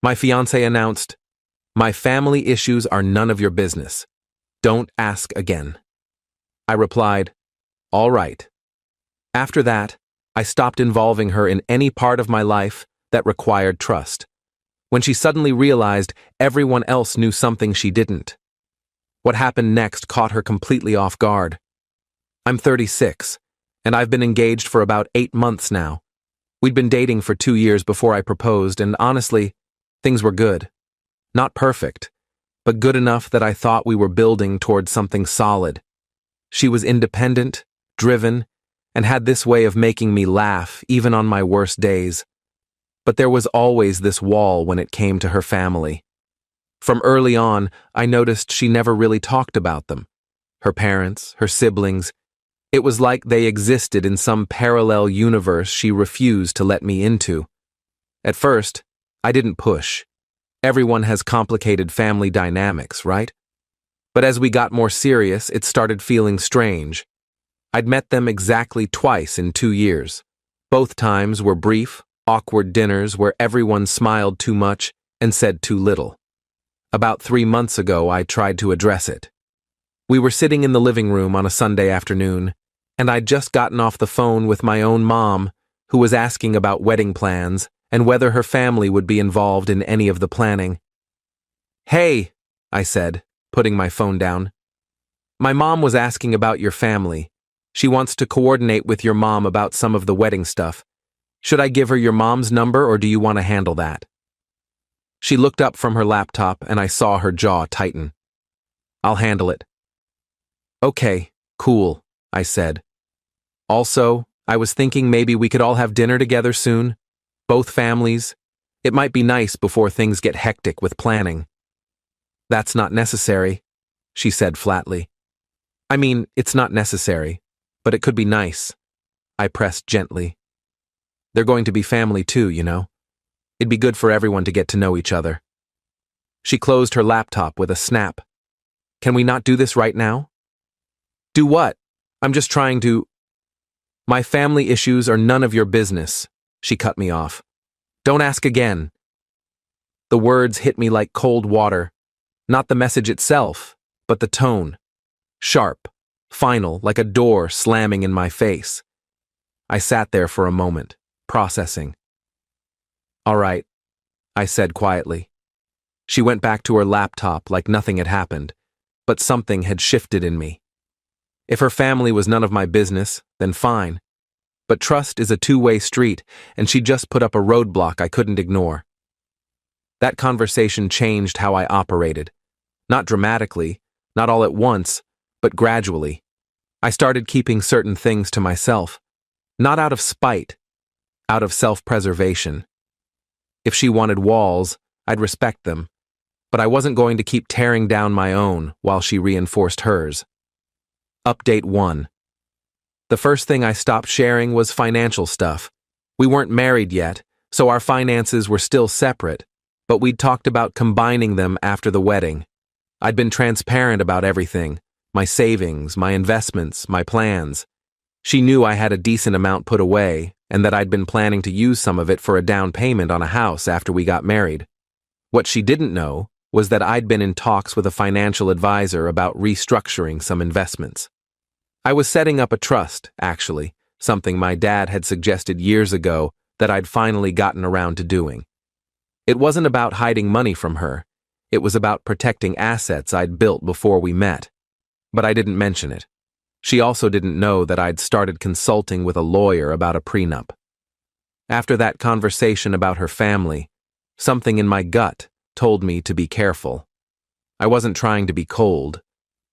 My fiancé announced, "My family issues are none of your business. Don't ask again." I replied, "All right." After that, I stopped involving her in any part of my life that required trust. When she suddenly realized everyone else knew something she didn't. What happened next caught her completely off guard. I'm 36, and I've been engaged for about 8 months now. We'd been dating for 2 years before I proposed, and honestly, things were good. Not perfect, but good enough that I thought we were building towards something solid. She was independent, driven, and had this way of making me laugh even on my worst days. But there was always this wall when it came to her family. From early on, I noticed she never really talked about them. Her parents, her siblings. It was like they existed in some parallel universe she refused to let me into. At first, I didn't push. Everyone has complicated family dynamics, right? But as we got more serious, it started feeling strange. I'd met them exactly twice in 2 years. Both times were brief, awkward dinners where everyone smiled too much and said too little. About 3 months ago, I tried to address it. We were sitting in the living room on a Sunday afternoon, and I'd just gotten off the phone with my own mom, who was asking about wedding plans and whether her family would be involved in any of the planning. "Hey," I said, putting my phone down. "My mom was asking about your family. She wants to coordinate with your mom about some of the wedding stuff. Should I give her your mom's number, or do you want to handle that?" She looked up from her laptop, and I saw her jaw tighten. "I'll handle it." "Okay, cool," I said. "Also, I was thinking maybe we could all have dinner together soon. Both families. It might be nice before things get hectic with planning." "That's not necessary," she said flatly. "I mean, it's not necessary, but it could be nice." I pressed gently. "They're going to be family too, you know. It'd be good for everyone to get to know each other." She closed her laptop with a snap. "Can we not do this right now?" "Do what? I'm just trying to—" "My family issues are none of your business," she cut me off. "Don't ask again." The words hit me like cold water. Not the message itself, but the tone. Sharp, final, like a door slamming in my face. I sat there for a moment, processing. "All right," I said quietly. She went back to her laptop like nothing had happened, but something had shifted in me. If her family was none of my business, then fine. But trust is a two-way street, and she just put up a roadblock I couldn't ignore. That conversation changed how I operated. Not dramatically, not all at once, but gradually. I started keeping certain things to myself. Not out of spite, out of self-preservation. If she wanted walls, I'd respect them, but I wasn't going to keep tearing down my own while she reinforced hers. Update 1. The first thing I stopped sharing was financial stuff. We weren't married yet, so our finances were still separate, but we'd talked about combining them after the wedding. I'd been transparent about everything, my savings, my investments, my plans. She knew I had a decent amount put away, and that I'd been planning to use some of it for a down payment on a house after we got married. What she didn't know was that I'd been in talks with a financial advisor about restructuring some investments. I was setting up a trust, actually, something my dad had suggested years ago that I'd finally gotten around to doing. It wasn't about hiding money from her. It was about protecting assets I'd built before we met. But I didn't mention it. She also didn't know that I'd started consulting with a lawyer about a prenup. After that conversation about her family, something in my gut told me to be careful. I wasn't trying to be cold,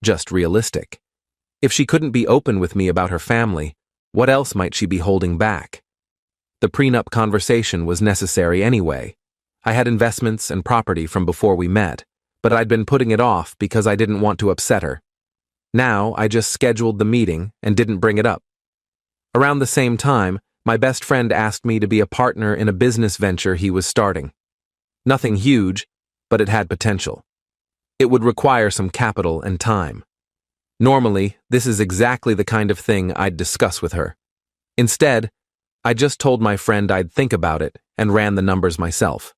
just realistic. If she couldn't be open with me about her family, what else might she be holding back? The prenup conversation was necessary anyway. I had investments and property from before we met, but I'd been putting it off because I didn't want to upset her. Now I just scheduled the meeting and didn't bring it up. Around the same time, my best friend asked me to be a partner in a business venture he was starting. Nothing huge, but it had potential. It would require some capital and time. Normally, this is exactly the kind of thing I'd discuss with her. Instead, I just told my friend I'd think about it and ran the numbers myself.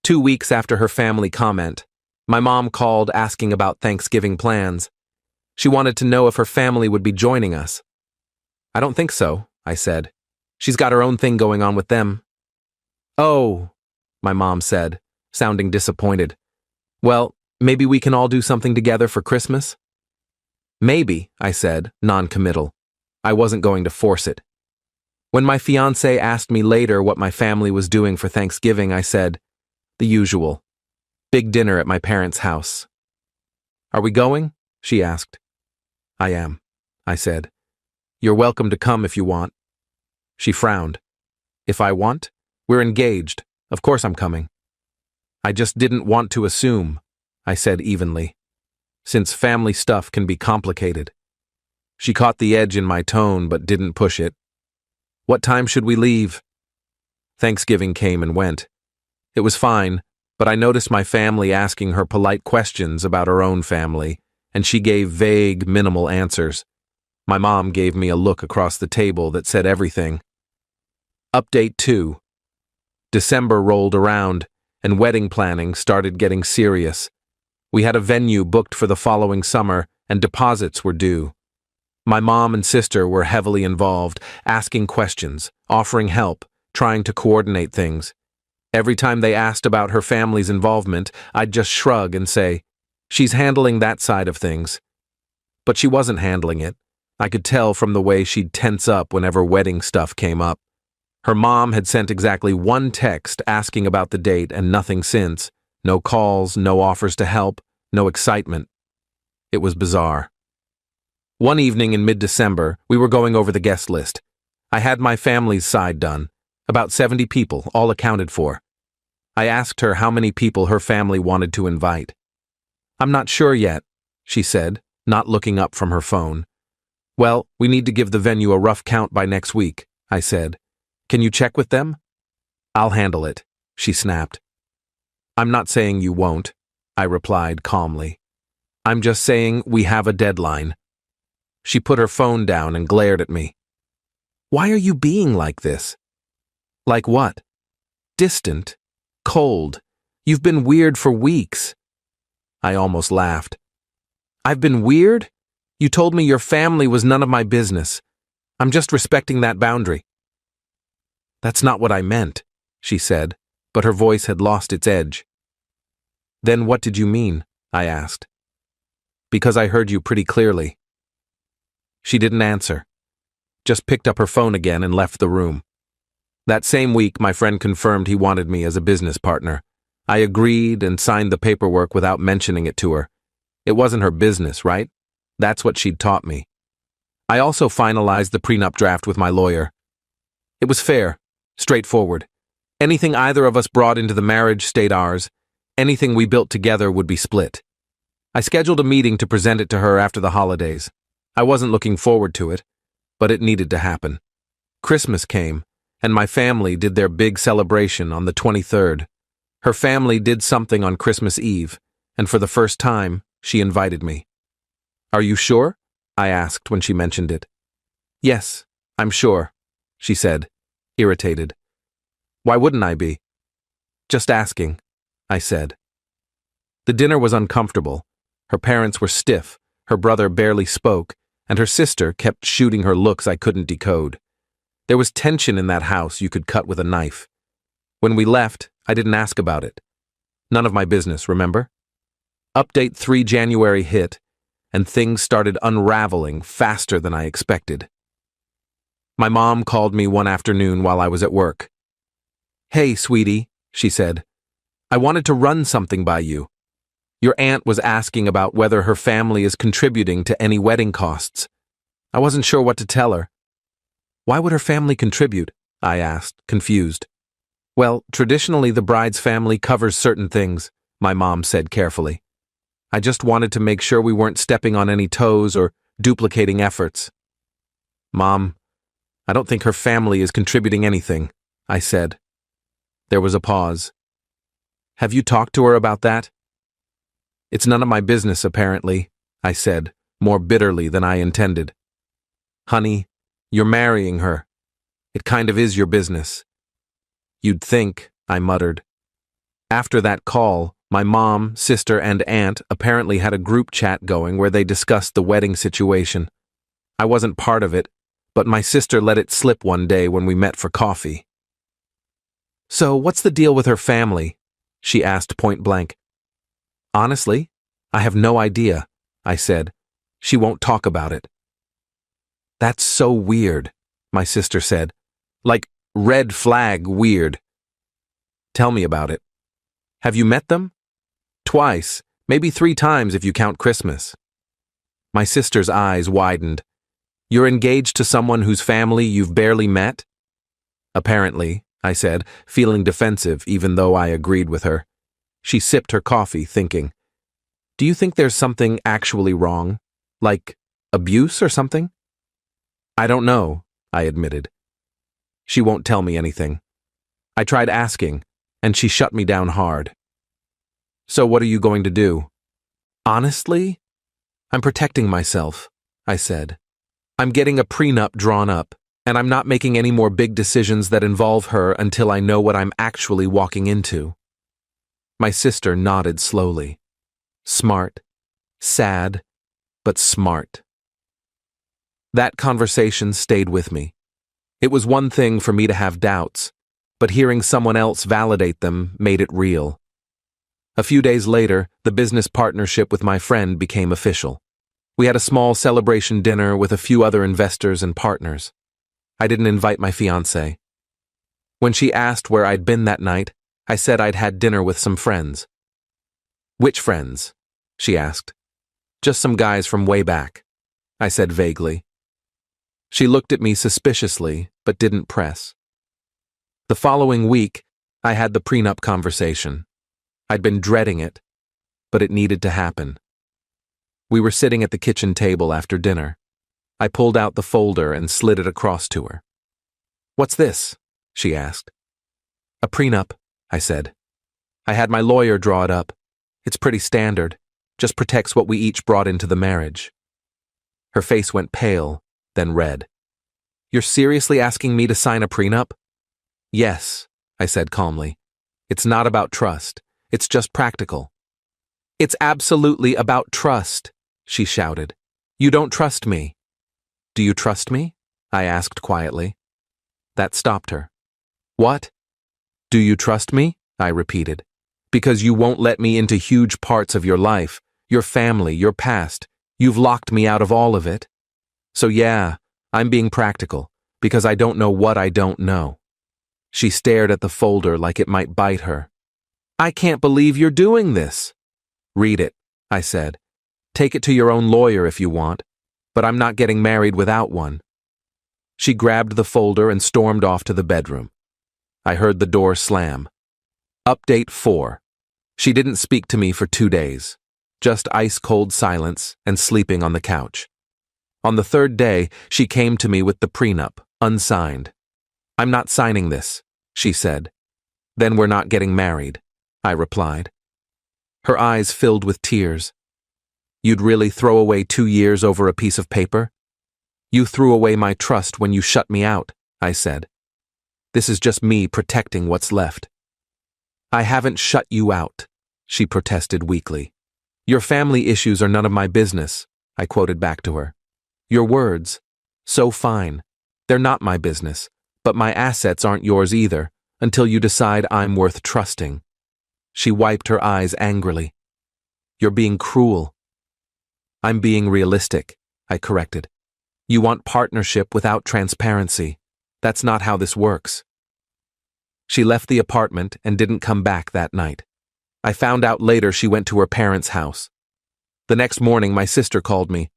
2 weeks after her family comment, my mom called asking about Thanksgiving plans. She wanted to know if her family would be joining us. I don't think so, I said. She's got her own thing going on with them. Oh, my mom said, sounding disappointed. Well, maybe we can all do something together for Christmas? Maybe, I said, non-committal. I wasn't going to force it. When my fiancée asked me later what my family was doing for Thanksgiving, I said, the usual. Big dinner at my parents' house. Are we going? She asked. I am, I said. You're welcome to come if you want. She frowned. If I want? We're engaged. Of course I'm coming. I just didn't want to assume, I said evenly, since family stuff can be complicated. She caught the edge in my tone but didn't push it. What time should we leave? Thanksgiving came and went. It was fine, but I noticed my family asking her polite questions about her own family, and she gave vague, minimal answers. My mom gave me a look across the table that said everything. Update 2. December rolled around, and wedding planning started getting serious. We had a venue booked for the following summer, and deposits were due. My mom and sister were heavily involved, asking questions, offering help, trying to coordinate things. Every time they asked about her family's involvement, I'd just shrug and say, she's handling that side of things. But she wasn't handling it. I could tell from the way she'd tense up whenever wedding stuff came up. Her mom had sent exactly one text asking about the date and nothing since. No calls, no offers to help, no excitement. It was bizarre. One evening in mid-December, we were going over the guest list. I had my family's side done, about 70 people, all accounted for. I asked her how many people her family wanted to invite. I'm not sure yet, she said, not looking up from her phone. Well, we need to give the venue a rough count by next week, I said. Can you check with them? I'll handle it, she snapped. I'm not saying you won't, I replied calmly. I'm just saying we have a deadline. She put her phone down and glared at me. Why are you being like this? Like what? Distant. Cold. You've been weird for weeks. I almost laughed. I've been weird? You told me your family was none of my business. I'm just respecting that boundary. That's not what I meant, she said, but her voice had lost its edge. Then what did you mean? I asked. Because I heard you pretty clearly. She didn't answer, just picked up her phone again and left the room. That same week, my friend confirmed he wanted me as a business partner. I agreed and signed the paperwork without mentioning it to her. It wasn't her business, right? That's what she'd taught me. I also finalized the prenup draft with my lawyer. It was fair, straightforward. Anything either of us brought into the marriage stayed ours. Anything we built together would be split. I scheduled a meeting to present it to her after the holidays. I wasn't looking forward to it, but it needed to happen. Christmas came, and my family did their big celebration on the 23rd. Her family did something on Christmas Eve, and for the first time, she invited me. Are you sure? I asked when she mentioned it. Yes, I'm sure, she said, irritated. Why wouldn't I be? Just asking, I said. The dinner was uncomfortable. Her parents were stiff, her brother barely spoke, and her sister kept shooting her looks I couldn't decode. There was tension in that house you could cut with a knife. When we left, I didn't ask about it. None of my business, remember? Update 3 January hit, and things started unraveling faster than I expected. My mom called me one afternoon while I was at work. Hey, sweetie, she said. I wanted to run something by you. Your aunt was asking about whether her family is contributing to any wedding costs. I wasn't sure what to tell her. Why would her family contribute? I asked, confused. Well, traditionally the bride's family covers certain things, my mom said carefully. I just wanted to make sure we weren't stepping on any toes or duplicating efforts. Mom, I don't think her family is contributing anything, I said. There was a pause. Have you talked to her about that? It's none of my business, apparently, I said, more bitterly than I intended. Honey, you're marrying her. It kind of is your business. You'd think, I muttered. After that call, my mom, sister, and aunt apparently had a group chat going where they discussed the wedding situation. I wasn't part of it, but my sister let it slip one day when we met for coffee. "So, what's the deal with her family?" she asked point blank. "Honestly, I have no idea," I said. "She won't talk about it." "That's so weird," my sister said. "Like, red flag weird." "Tell me about it." "Have you met them?" "Twice, maybe 3 times if you count Christmas." My sister's eyes widened. "You're engaged to someone whose family you've barely met?" "Apparently," I said, feeling defensive even though I agreed with her. She sipped her coffee, thinking, "Do you think there's something actually wrong? Like abuse or something?" "I don't know," I admitted. "She won't tell me anything." I tried asking, and she shut me down hard. "So what are you going to do?" "Honestly, I'm protecting myself," I said. "I'm getting a prenup drawn up, and I'm not making any more big decisions that involve her until I know what I'm actually walking into." My sister nodded slowly. Smart, sad, but smart. That conversation stayed with me. It was one thing for me to have doubts, but hearing someone else validate them made it real. A few days later, the business partnership with my friend became official. We had a small celebration dinner with a few other investors and partners. I didn't invite my fiancée. When she asked where I'd been that night, I said I'd had dinner with some friends. "Which friends?" she asked. "Just some guys from way back," I said vaguely. She looked at me suspiciously, but didn't press. The following week, I had the prenup conversation. I'd been dreading it, but it needed to happen. We were sitting at the kitchen table after dinner. I pulled out the folder and slid it across to her. "What's this?" she asked. "A prenup," I said. "I had my lawyer draw it up. It's pretty standard, just protects what we each brought into the marriage." Her face went pale, then red. "You're seriously asking me to sign a prenup?" "Yes," I said calmly. "It's not about trust. It's just practical." "It's absolutely about trust," she shouted. "You don't trust me." "Do you trust me?" I asked quietly. That stopped her. "What?" "Do you trust me?" I repeated. "Because you won't let me into huge parts of your life, your family, your past. You've locked me out of all of it. So yeah, I'm being practical, because I don't know what I don't know." She stared at the folder like it might bite her. "I can't believe you're doing this." "Read it," I said. "Take it to your own lawyer if you want, but I'm not getting married without one." She grabbed the folder and stormed off to the bedroom. I heard the door slam. Update 4. She didn't speak to me for 2 days. Just ice-cold silence and sleeping on the couch. On the 3rd day, she came to me with the prenup, unsigned. "I'm not signing this," she said. "Then we're not getting married," I replied. Her eyes filled with tears. "You'd really throw away 2 years over a piece of paper?" "You threw away my trust when you shut me out," I said. "This is just me protecting what's left." "I haven't shut you out," she protested weakly. "Your family issues are none of my business," I quoted back to her. "Your words, so fine. They're not my business, but my assets aren't yours either, until you decide I'm worth trusting." She wiped her eyes angrily. "You're being cruel." "I'm being realistic," I corrected. "You want partnership without transparency. That's not how this works." She left the apartment and didn't come back that night. I found out later she went to her parents' house. The next morning, my sister called me.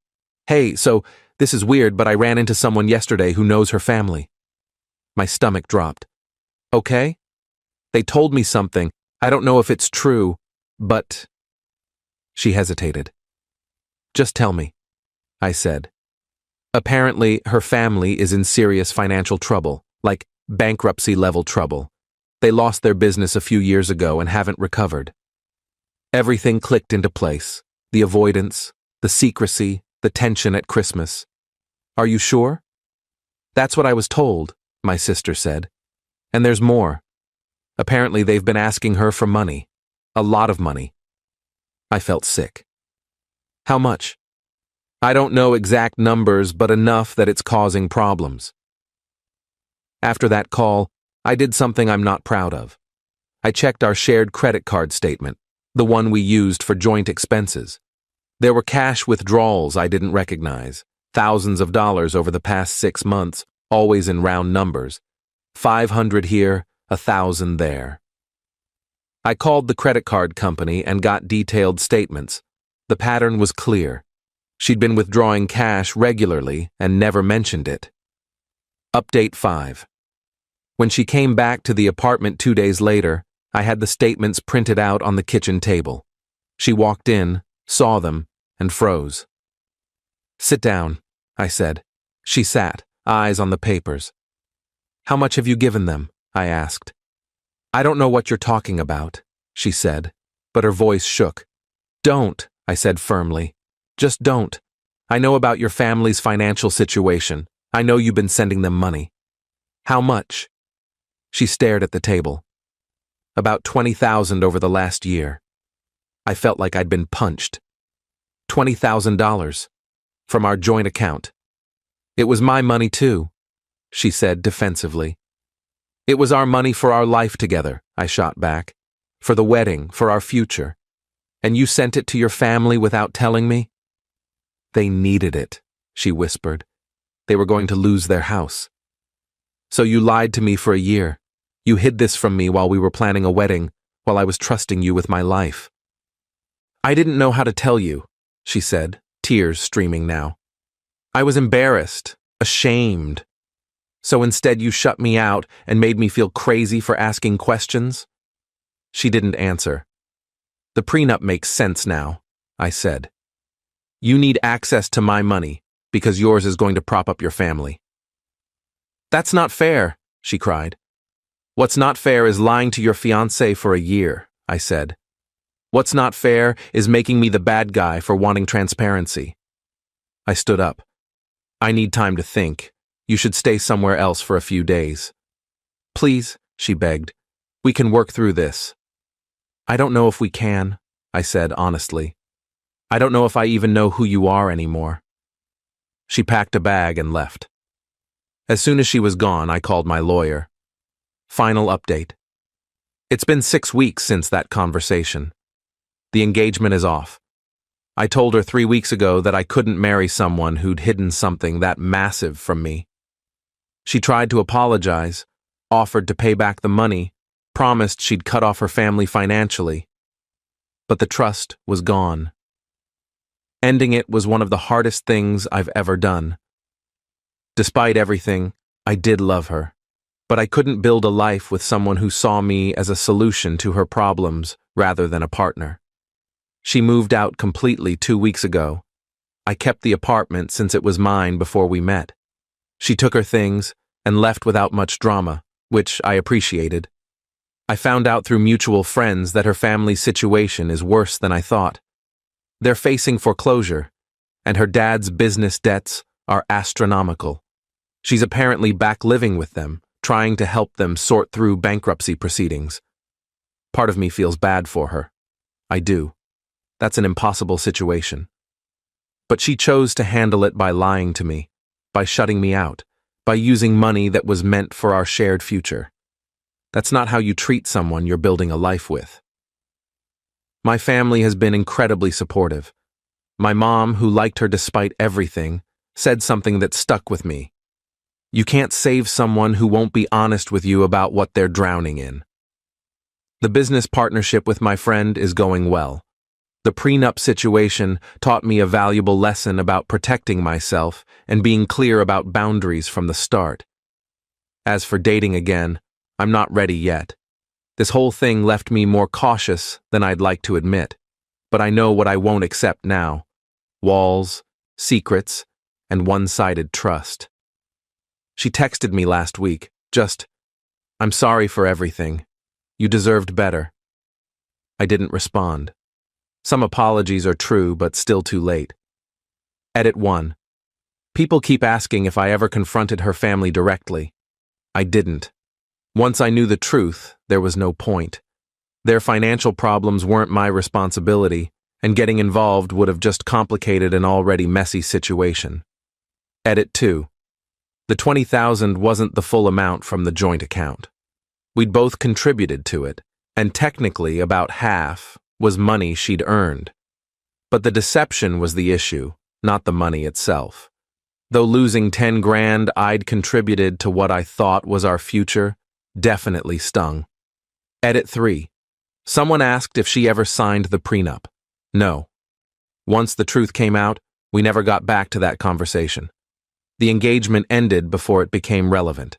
"Hey, so, this is weird, but I ran into someone yesterday who knows her family." My stomach dropped. "Okay?" "They told me something. I don't know if it's true, but—" She hesitated. "Just tell me," I said. Apparently, her family is in serious financial trouble, like bankruptcy-level trouble. They lost their business a few years ago and haven't recovered. Everything clicked into place. The avoidance, the secrecy, the tension at Christmas. "Are you sure?" "That's what I was told," my sister said. "And there's more. Apparently they've been asking her for money." A lot of money. I felt sick. How much? I don't know exact numbers, but enough that it's causing problems. After that call, I did something I'm not proud of. I checked our shared credit card statement, the one we used for joint expenses. There were cash withdrawals I didn't recognize, thousands of dollars over the past 6 months, always in round numbers. 500 here, 1,000 there. I called the credit card company and got detailed statements. The pattern was clear. She'd been withdrawing cash regularly and never mentioned it. Update 5. When she came back to the apartment 2 days later, I had the statements printed out on the kitchen table. She walked in, saw them, and froze. "Sit down," I said. She sat, eyes on the papers. "How much have you given them?" I asked. "I don't know what you're talking about," she said, but her voice shook. "Don't," I said firmly. "Just don't. I know about your family's financial situation. I know you've been sending them money." "How much?" She stared at the table. "About 20,000 over the last year." I felt like I'd been punched. $20,000. From our joint account. "It was my money too," she said defensively. "It was our money for our life together," I shot back. "For the wedding, for our future. And you sent it to your family without telling me?" "They needed it," she whispered. "They were going to lose their house." "So you lied to me for a year. You hid this from me while we were planning a wedding, while I was trusting you with my life." "I didn't know how to tell you," she said, tears streaming now. "I was embarrassed, ashamed. So instead you shut me out and made me feel crazy for asking questions?" She didn't answer. "The prenup makes sense now," I said. "You need access to my money, because yours is going to prop up your family." "That's not fair," she cried. "What's not fair is lying to your fiancé for a year," I said. "What's not fair is making me the bad guy for wanting transparency." I stood up. "I need time to think. You should stay somewhere else for a few days." "Please," she begged. "We can work through this." "I don't know if we can," I said honestly. "I don't know if I even know who you are anymore." She packed a bag and left. As soon as she was gone, I called my lawyer. Final update. It's been 6 weeks since that conversation. The engagement is off. I told her 3 weeks ago that I couldn't marry someone who'd hidden something that massive from me. She tried to apologize, offered to pay back the money, promised she'd cut off her family financially. But the trust was gone. Ending it was one of the hardest things I've ever done. Despite everything, I did love her, but I couldn't build a life with someone who saw me as a solution to her problems rather than a partner. She moved out completely 2 weeks ago. I kept the apartment since it was mine before we met. She took her things and left without much drama, which I appreciated. I found out through mutual friends that her family's situation is worse than I thought. They're facing foreclosure, and her dad's business debts are astronomical. She's apparently back living with them, trying to help them sort through bankruptcy proceedings. Part of me feels bad for her. I do. That's an impossible situation. But she chose to handle it by lying to me, by shutting me out, by using money that was meant for our shared future. That's not how you treat someone you're building a life with. My family has been incredibly supportive. My mom, who liked her despite everything, said something that stuck with me. You can't save someone who won't be honest with you about what they're drowning in. The business partnership with my friend is going well. The prenup situation taught me a valuable lesson about protecting myself and being clear about boundaries from the start. As for dating again, I'm not ready yet. This whole thing left me more cautious than I'd like to admit, but I know what I won't accept now: walls, secrets, and one-sided trust. She texted me last week, just, "I'm sorry for everything. You deserved better." I didn't respond. Some apologies are true, but still too late. Edit 1. People keep asking if I ever confronted her family directly. I didn't. Once I knew the truth, there was no point. Their financial problems weren't my responsibility, and getting involved would have just complicated an already messy situation. Edit 2. The $20,000 wasn't the full amount from the joint account. We'd both contributed to it, and technically about half was money she'd earned. But the deception was the issue, not the money itself. Though losing 10 grand I'd contributed to what I thought was our future definitely stung. Edit 3. Someone asked if she ever signed the prenup. No. Once the truth came out, we never got back to that conversation. The engagement ended before it became relevant.